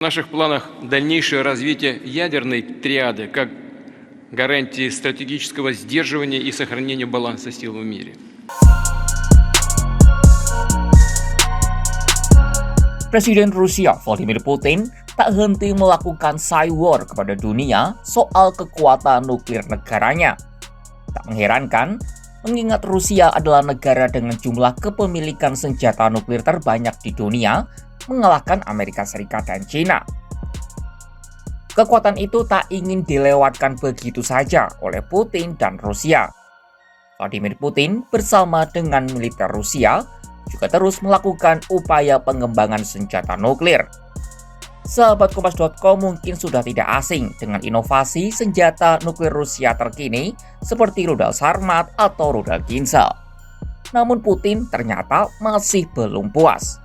В наших планах дальнейшее развитие ядерной триады как гарантии стратегического сдерживания и сохранения баланса сил в мире. Presiden Rusia Vladimir Putin tak henti melakukan cyber kepada dunia soal kekuatan nuklir negaranya. Tak mengherankan, mengingat Rusia adalah negara dengan jumlah kepemilikan senjata nuklir terbanyak di dunia, mengalahkan Amerika Serikat dan China. Kekuatan itu tak ingin dilewatkan begitu saja oleh Putin dan Rusia. Vladimir Putin bersama dengan militer Rusia juga terus melakukan upaya pengembangan senjata nuklir. Sahabat Kompas.com mungkin sudah tidak asing dengan inovasi senjata nuklir Rusia terkini seperti rudal Sarmat atau rudal Kinzhal. Namun Putin ternyata masih belum puas.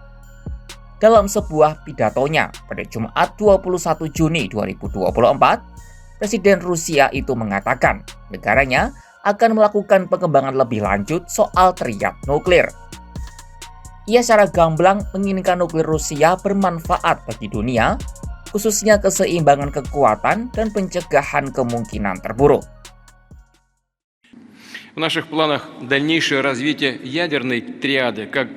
Dalam sebuah pidatonya pada Jumat 21 Juni 2024, Presiden Rusia itu mengatakan negaranya akan melakukan pengembangan lebih lanjut soal triad nuklir. Ia secara gamblang menginginkan nuklir Rusia bermanfaat bagi dunia, khususnya keseimbangan kekuatan dan pencegahan kemungkinan terburuk. В наших планах дальнейшее развитие ядерной триады как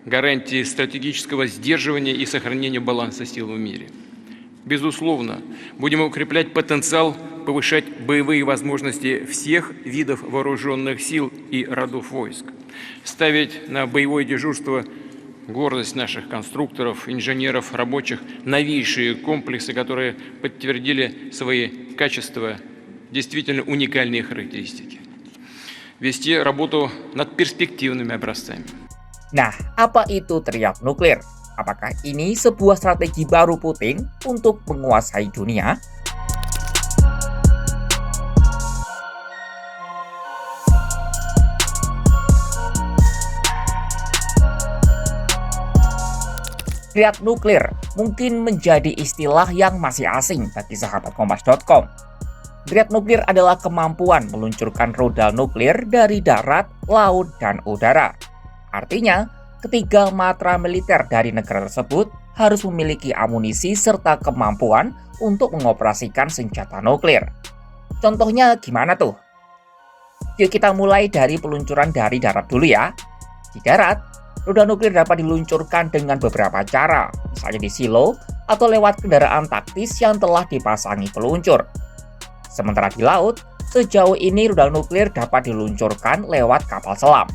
гарантии стратегического сдерживания и сохранения баланса сил в мире. Безусловно, будем укреплять потенциал, повышать боевые возможности всех видов вооруженных сил и родов войск, ставить на боевое дежурство гордость наших конструкторов, инженеров, рабочих, новейшие комплексы, которые подтвердили свои качества, действительно уникальные характеристики. Вести работу над перспективными образцами. Nah, apa itu triad nuklir? Apakah ini sebuah strategi baru Putin untuk menguasai dunia? Triad nuklir mungkin menjadi istilah yang masih asing bagi sahabat Kompas.com. Triad nuklir adalah kemampuan meluncurkan rudal nuklir dari darat, laut, dan udara. Artinya, ketiga matra militer dari negara tersebut harus memiliki amunisi serta kemampuan untuk mengoperasikan senjata nuklir. Contohnya gimana tuh? Yuk kita mulai dari peluncuran dari darat dulu ya. Di darat, rudal nuklir dapat diluncurkan dengan beberapa cara, misalnya di silo atau lewat kendaraan taktis yang telah dipasangi peluncur. Sementara di laut, sejauh ini rudal nuklir dapat diluncurkan lewat kapal selam.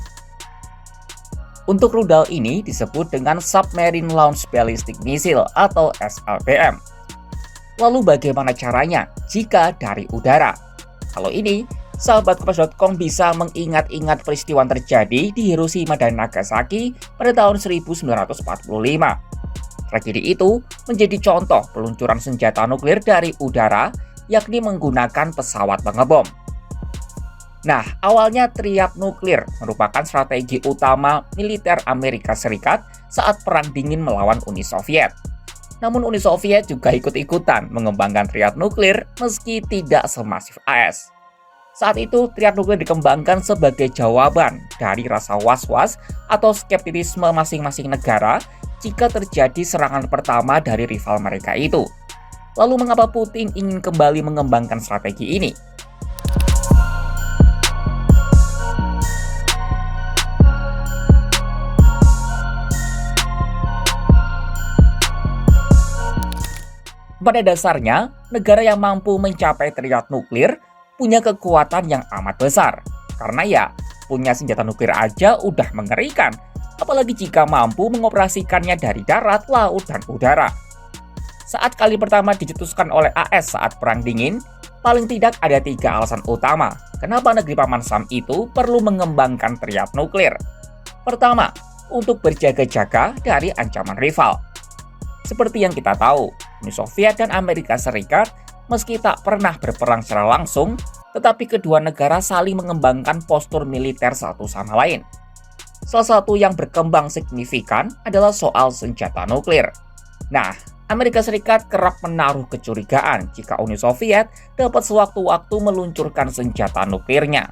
Untuk rudal ini disebut dengan Submarine Launch Ballistic Missile atau SLBM. Lalu bagaimana caranya jika dari udara? Kalau ini, sahabat Kompas.com bisa mengingat-ingat peristiwa yang terjadi di Hiroshima dan Nagasaki pada tahun 1945. Tragedi itu menjadi contoh peluncuran senjata nuklir dari udara, yakni menggunakan pesawat pengebom. Nah, awalnya triad nuklir merupakan strategi utama militer Amerika Serikat saat Perang Dingin melawan Uni Soviet. Namun Uni Soviet juga ikut-ikutan mengembangkan triad nuklir meski tidak semasif AS. Saat itu, triad nuklir dikembangkan sebagai jawaban dari rasa was-was atau skeptisisme masing-masing negara jika terjadi serangan pertama dari rival mereka itu. Lalu mengapa Putin ingin kembali mengembangkan strategi ini? Pada dasarnya, negara yang mampu mencapai triad nuklir punya kekuatan yang amat besar. Karena ya, punya senjata nuklir aja udah mengerikan, apalagi jika mampu mengoperasikannya dari darat, laut, dan udara. Saat kali pertama dicetuskan oleh AS saat Perang Dingin, paling tidak ada 3 alasan utama kenapa negeri Paman Sam itu perlu mengembangkan triad nuklir. Pertama, untuk berjaga-jaga dari ancaman rival. Seperti yang kita tahu, Uni Soviet dan Amerika Serikat meski tak pernah berperang secara langsung, tetapi kedua negara saling mengembangkan postur militer satu sama lain. Salah satu yang berkembang signifikan adalah soal senjata nuklir. Nah, Amerika Serikat kerap menaruh kecurigaan jika Uni Soviet dapat sewaktu-waktu meluncurkan senjata nuklirnya.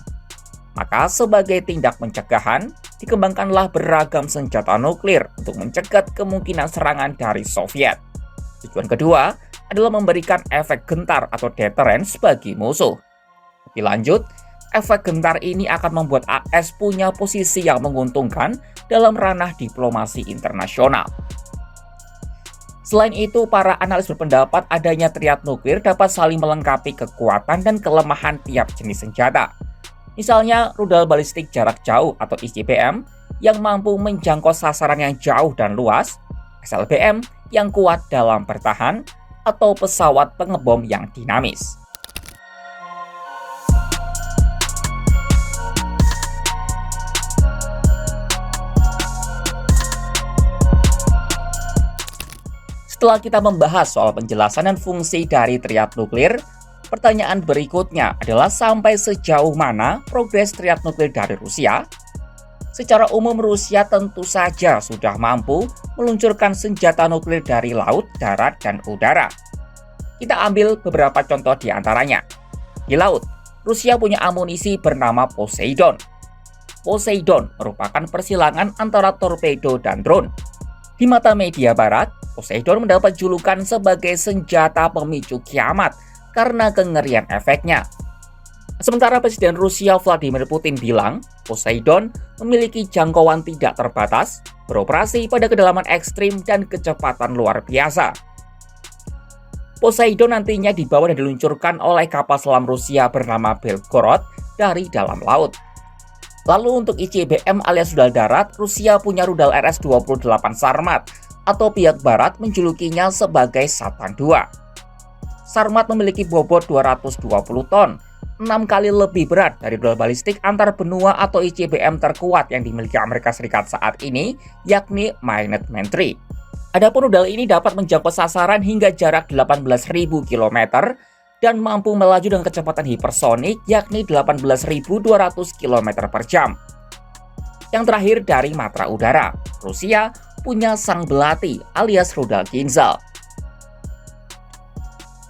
Maka sebagai tindak pencegahan, dikembangkanlah beragam senjata nuklir untuk mencegat kemungkinan serangan dari Soviet. Tujuan kedua adalah memberikan efek gentar atau deterrence bagi musuh. Lebih lanjut, efek gentar ini akan membuat AS punya posisi yang menguntungkan dalam ranah diplomasi internasional. Selain itu, para analis berpendapat adanya triad nuklir dapat saling melengkapi kekuatan dan kelemahan tiap jenis senjata. Misalnya, rudal balistik jarak jauh atau ICBM yang mampu menjangkau sasaran yang jauh dan luas, SLBM yang kuat dalam bertahan, atau pesawat pengebom yang dinamis. Setelah kita membahas soal penjelasan dan fungsi dari triad nuklir, pertanyaan berikutnya adalah sampai sejauh mana progres triad nuklir dari Rusia? Secara umum, Rusia tentu saja sudah mampu meluncurkan senjata nuklir dari laut, darat, dan udara. Kita ambil beberapa contoh di antaranya. Di laut, Rusia punya amunisi bernama Poseidon. Poseidon merupakan persilangan antara torpedo dan drone. Di mata media barat, Poseidon mendapat julukan sebagai senjata pemicu kiamat karena kengerian efeknya. Sementara Presiden Rusia Vladimir Putin bilang, Poseidon memiliki jangkauan tidak terbatas, beroperasi pada kedalaman ekstrim dan kecepatan luar biasa. Poseidon nantinya dibawa dan diluncurkan oleh kapal selam Rusia bernama Belgorod dari dalam laut. Lalu untuk ICBM alias rudal darat, Rusia punya rudal RS-28 Sarmat, atau pihak barat menjulukinya sebagai Satan II. Sarmat memiliki bobot 220 ton, 6 kali lebih berat dari rudal balistik antar benua atau ICBM terkuat yang dimiliki Amerika Serikat saat ini, yakni Minuteman III. Adapun rudal ini dapat menjangkau sasaran hingga jarak 18.000 km dan mampu melaju dengan kecepatan hipersonik yakni 18.200 km per jam. Yang terakhir dari matra udara, Rusia punya Sang Belati alias rudal Kinzhal.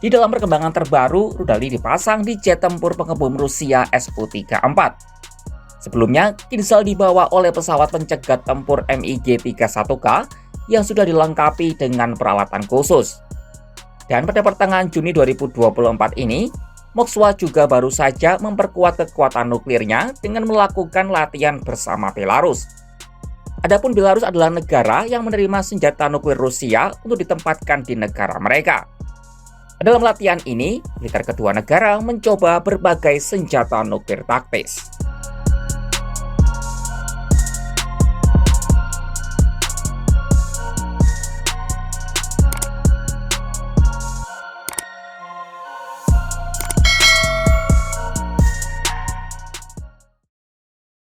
Di dalam perkembangan terbaru, rudal ini dipasang di jet tempur pengebom Rusia Su-34. Sebelumnya, Kinzhal dibawa oleh pesawat pencegat tempur MiG-31K yang sudah dilengkapi dengan peralatan khusus. Dan pada pertengahan Juni 2024 ini, Moskwa juga baru saja memperkuat kekuatan nuklirnya dengan melakukan latihan bersama Belarus. Adapun Belarus adalah negara yang menerima senjata nuklir Rusia untuk ditempatkan di negara mereka. Dalam latihan ini, militer kedua negara mencoba berbagai senjata nuklir taktis.